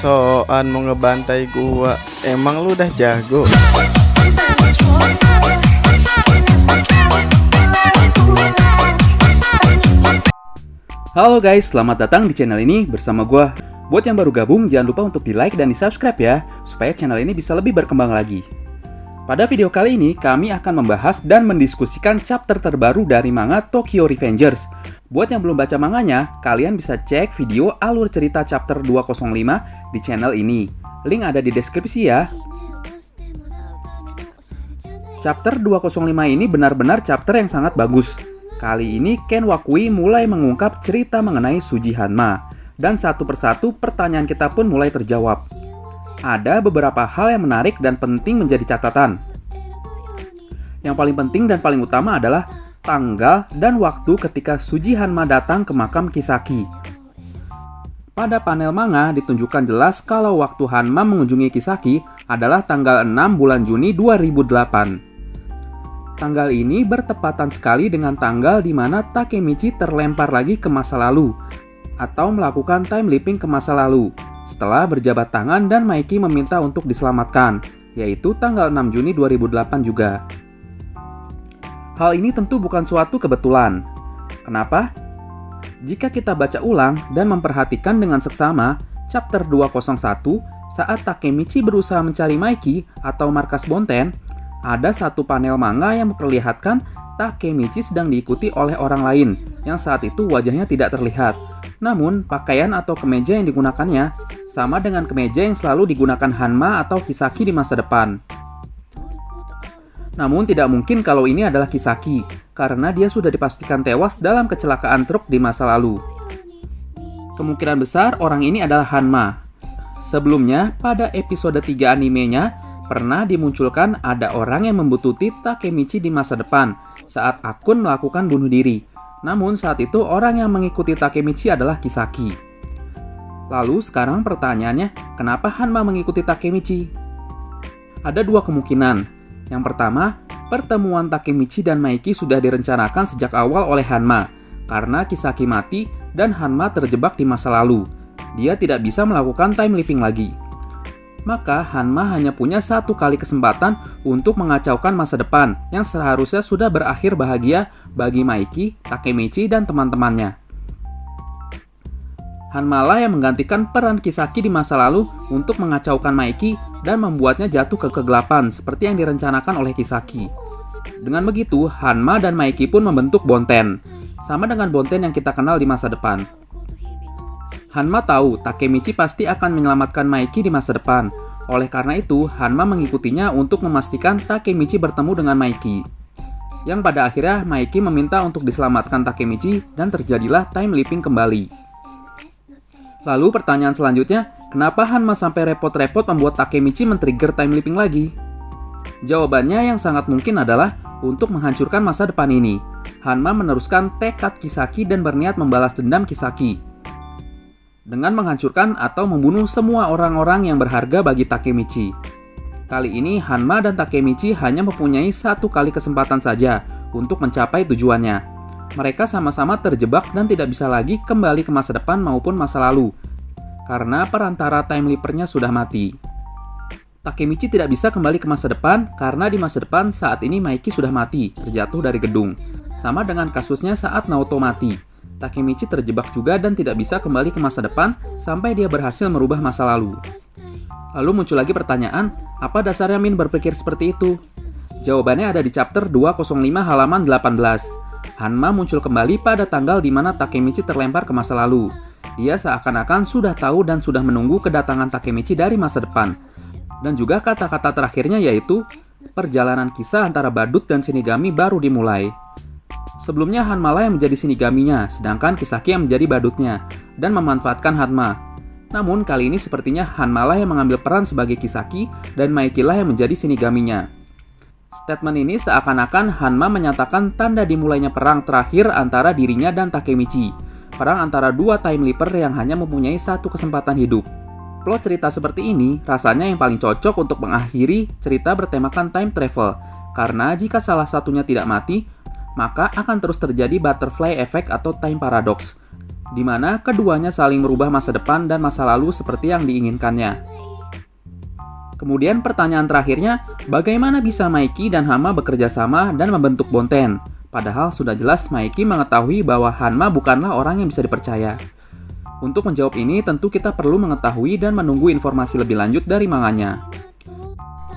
sok-sokan mau ngebantai gua. Emang lu udah jago? Halo guys, selamat datang di channel ini bersama gua. Buat yang baru gabung, jangan lupa untuk di like dan di subscribe ya, supaya channel ini bisa lebih berkembang lagi. Pada video kali ini, kami akan membahas dan mendiskusikan chapter terbaru dari manga Tokyo Revengers. Buat yang belum baca manganya, kalian bisa cek video alur cerita chapter 205 di channel ini. Link ada di deskripsi ya. Chapter 205 ini benar-benar chapter yang sangat bagus. Kali ini Ken Wakui mulai mengungkap cerita mengenai Suji Hanma. Dan satu persatu pertanyaan kita pun mulai terjawab. Ada beberapa hal yang menarik dan penting menjadi catatan. Yang paling penting dan paling utama adalah tanggal dan waktu ketika Suji Hanma datang ke makam Kisaki. Pada panel manga ditunjukkan jelas kalau waktu Hanma mengunjungi Kisaki adalah tanggal 6 bulan Juni 2008. Tanggal ini bertepatan sekali dengan tanggal di mana Takemichi terlempar lagi ke masa lalu atau melakukan time leaping ke masa lalu setelah berjabat tangan dan Maiki meminta untuk diselamatkan, yaitu tanggal 6 Juni 2008 juga. Hal ini tentu bukan suatu kebetulan. Kenapa? Jika kita baca ulang dan memperhatikan dengan seksama chapter 201 saat Takemichi berusaha mencari Maiki atau markas Bonten, ada satu panel manga yang memperlihatkan Takemichi sedang diikuti oleh orang lain yang saat itu wajahnya tidak terlihat. Namun, pakaian atau kemeja yang digunakannya sama dengan kemeja yang selalu digunakan Hanma atau Kisaki di masa depan. Namun, tidak mungkin kalau ini adalah Kisaki, karena dia sudah dipastikan tewas dalam kecelakaan truk di masa lalu. Kemungkinan besar orang ini adalah Hanma. Sebelumnya, pada episode 3 animenya, pernah dimunculkan ada orang yang membuntuti Takemichi di masa depan saat Akun melakukan bunuh diri. Namun saat itu orang yang mengikuti Takemichi adalah Kisaki. Lalu sekarang pertanyaannya, kenapa Hanma mengikuti Takemichi? Ada dua kemungkinan. Yang pertama, pertemuan Takemichi dan Maiki sudah direncanakan sejak awal oleh Hanma karena Kisaki mati dan Hanma terjebak di masa lalu. Dia tidak bisa melakukan time leaping lagi. Maka Hanma hanya punya satu kali kesempatan untuk mengacaukan masa depan yang seharusnya sudah berakhir bahagia bagi Maiki, Takemichi, dan teman-temannya. Hanma lah yang menggantikan peran Kisaki di masa lalu untuk mengacaukan Maiki dan membuatnya jatuh ke kegelapan seperti yang direncanakan oleh Kisaki. Dengan begitu, Hanma dan Maiki pun membentuk Bonten, sama dengan Bonten yang kita kenal di masa depan. Hanma tahu Takemichi pasti akan menyelamatkan Maiki di masa depan. Oleh karena itu, Hanma mengikutinya untuk memastikan Takemichi bertemu dengan Maiki. Yang pada akhirnya Maiki meminta untuk diselamatkan Takemichi dan terjadilah time leaping kembali. Lalu pertanyaan selanjutnya, kenapa Hanma sampai repot-repot membuat Takemichi men-trigger time leaping lagi? Jawabannya yang sangat mungkin adalah untuk menghancurkan masa depan ini. Hanma meneruskan tekad Kisaki dan berniat membalas dendam Kisaki dengan menghancurkan atau membunuh semua orang-orang yang berharga bagi Takemichi. Kali ini Hanma dan Takemichi hanya mempunyai satu kali kesempatan saja untuk mencapai tujuannya. Mereka sama-sama terjebak dan tidak bisa lagi kembali ke masa depan maupun masa lalu, karena perantara time leapernya sudah mati. Takemichi tidak bisa kembali ke masa depan karena di masa depan saat ini Maiki sudah mati, terjatuh dari gedung. Sama dengan kasusnya saat Naoto mati. Takemichi terjebak juga dan tidak bisa kembali ke masa depan sampai dia berhasil merubah masa lalu. Lalu muncul lagi pertanyaan, apa dasarnya Min berpikir seperti itu? Jawabannya ada di chapter 205 halaman 18. Hanma muncul kembali pada tanggal di mana Takemichi terlempar ke masa lalu. Dia seakan-akan sudah tahu dan sudah menunggu kedatangan Takemichi dari masa depan. Dan juga kata-kata terakhirnya yaitu, perjalanan kisah antara badut dan Shinigami baru dimulai. Sebelumnya Hanma lah yang menjadi Shinigaminya, sedangkan Kisaki yang menjadi badutnya, dan memanfaatkan Hanma. Namun kali ini sepertinya Hanma lah yang mengambil peran sebagai Kisaki, dan Maiki lah yang menjadi Shinigaminya. Statement ini seakan-akan Hanma menyatakan tanda dimulainya perang terakhir antara dirinya dan Takemichi. Perang antara dua time leaper yang hanya mempunyai satu kesempatan hidup. Plot cerita seperti ini rasanya yang paling cocok untuk mengakhiri cerita bertemakan time travel, karena jika salah satunya tidak mati, maka akan terus terjadi butterfly effect atau time paradox, di mana keduanya saling merubah masa depan dan masa lalu seperti yang diinginkannya. Kemudian pertanyaan terakhirnya, bagaimana bisa Maiki dan Hanma bekerja sama dan membentuk Bonten? Padahal sudah jelas Maiki mengetahui bahwa Hanma bukanlah orang yang bisa dipercaya. Untuk menjawab ini, tentu kita perlu mengetahui dan menunggu informasi lebih lanjut dari manganya.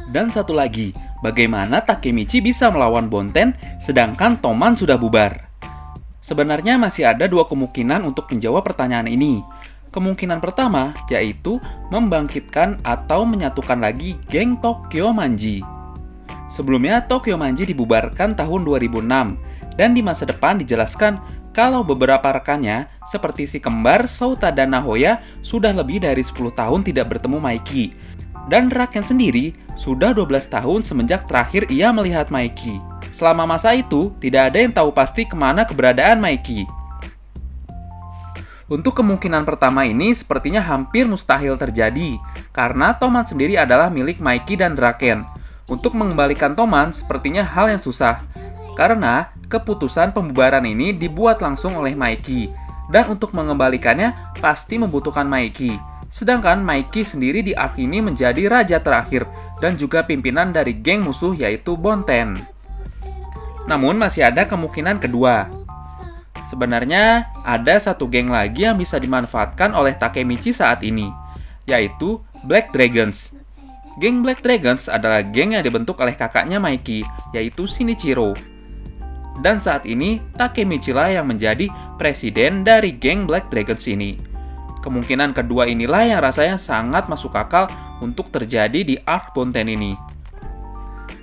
Dan satu lagi, bagaimana Takemichi bisa melawan Bonten sedangkan Toman sudah bubar? Sebenarnya masih ada dua kemungkinan untuk menjawab pertanyaan ini. Kemungkinan pertama yaitu membangkitkan atau menyatukan lagi geng Tokyo Manji. Sebelumnya Tokyo Manji dibubarkan tahun 2006 dan di masa depan dijelaskan kalau beberapa rekannya seperti si kembar Souta dan Nahoya sudah lebih dari 10 tahun tidak bertemu Maiki. Dan Raken sendiri sudah 12 tahun semenjak terakhir ia melihat Maiki. Selama masa itu, tidak ada yang tahu pasti kemana keberadaan Maiki. Untuk kemungkinan pertama ini sepertinya hampir mustahil terjadi, karena Toman sendiri adalah milik Maiki dan Raken. Untuk mengembalikan Toman sepertinya hal yang susah, karena keputusan pembubaran ini dibuat langsung oleh Maiki, dan untuk mengembalikannya pasti membutuhkan Maiki. Sedangkan Maiki sendiri di arc ini menjadi raja terakhir, dan juga pimpinan dari geng musuh yaitu Bonten. Namun masih ada kemungkinan kedua. Sebenarnya ada satu geng lagi yang bisa dimanfaatkan oleh Takemichi saat ini, yaitu Black Dragons. Geng Black Dragons adalah geng yang dibentuk oleh kakaknya Maiki, yaitu Shinichiro. Dan saat ini Takemichi lah yang menjadi presiden dari geng Black Dragons ini. Kemungkinan kedua inilah yang rasanya sangat masuk akal untuk terjadi di arc Bonten ini.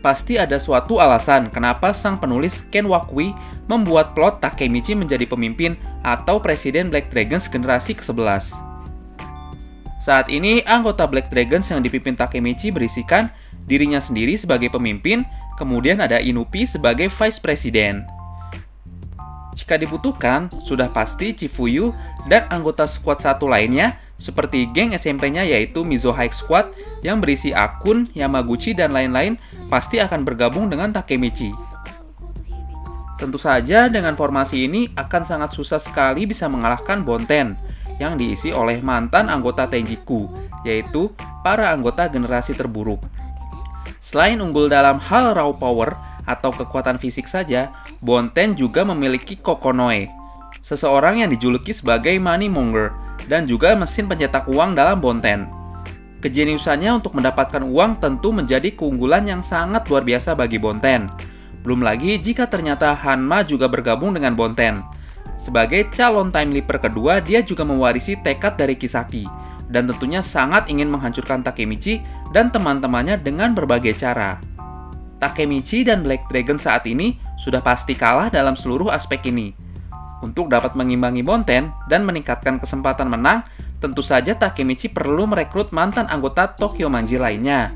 Pasti ada suatu alasan kenapa sang penulis Ken Wakui membuat plot Takemichi menjadi pemimpin atau presiden Black Dragons generasi ke-11. Saat ini, anggota Black Dragons yang dipimpin Takemichi berisikan dirinya sendiri sebagai pemimpin, kemudian ada Inupi sebagai vice president. Jika dibutuhkan, sudah pasti Chifuyu dan anggota squad satu lainnya seperti geng SMP-nya yaitu Mizo High Squad yang berisi Akun, Yamaguchi, dan lain-lain pasti akan bergabung dengan Takemichi. Tentu saja dengan formasi ini akan sangat susah sekali bisa mengalahkan Bonten yang diisi oleh mantan anggota Tenjiku, yaitu para anggota generasi terburuk. Selain unggul dalam hal raw power atau kekuatan fisik saja, Bonten juga memiliki Kokonoe, seseorang yang dijuluki sebagai money monger dan juga mesin pencetak uang dalam Bonten. Kejeniusannya untuk mendapatkan uang tentu menjadi keunggulan yang sangat luar biasa bagi Bonten. Belum lagi jika ternyata Hanma juga bergabung dengan Bonten. Sebagai calon time leaper kedua, dia juga mewarisi tekad dari Kisaki, dan tentunya sangat ingin menghancurkan Takemichi dan teman-temannya dengan berbagai cara. Takemichi dan Black Dragon saat ini sudah pasti kalah dalam seluruh aspek ini. Untuk dapat mengimbangi Bonten dan meningkatkan kesempatan menang, tentu saja Takemichi perlu merekrut mantan anggota Tokyo Manji lainnya.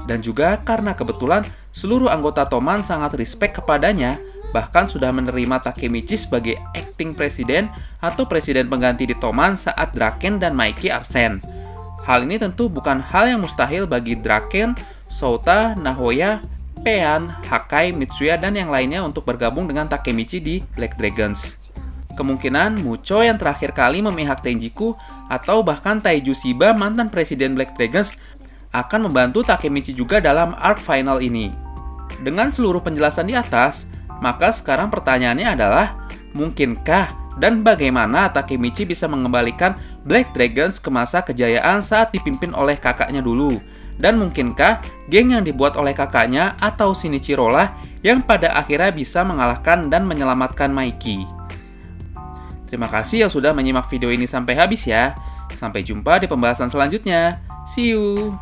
Dan juga karena kebetulan seluruh anggota Toman sangat respect kepadanya, bahkan sudah menerima Takemichi sebagai acting presiden atau presiden pengganti di Toman saat Draken dan Maiki absen. Hal ini tentu bukan hal yang mustahil bagi Draken, Souta, Nahoya, Pean, Hakai, Mitsuya, dan yang lainnya untuk bergabung dengan Takemichi di Black Dragons. Kemungkinan Mucho yang terakhir kali memihak Tenjiku atau bahkan Taiju Shiba, mantan presiden Black Dragons, akan membantu Takemichi juga dalam arc final ini. Dengan seluruh penjelasan di atas, maka sekarang pertanyaannya adalah, mungkinkah dan bagaimana Takemichi bisa mengembalikan Black Dragons ke masa kejayaan saat dipimpin oleh kakaknya dulu? Dan mungkinkah geng yang dibuat oleh kakaknya atau Shinichiro lah yang pada akhirnya bisa mengalahkan dan menyelamatkan Maiki? Terima kasih yang sudah menyimak video ini sampai habis ya. Sampai jumpa di pembahasan selanjutnya. See you!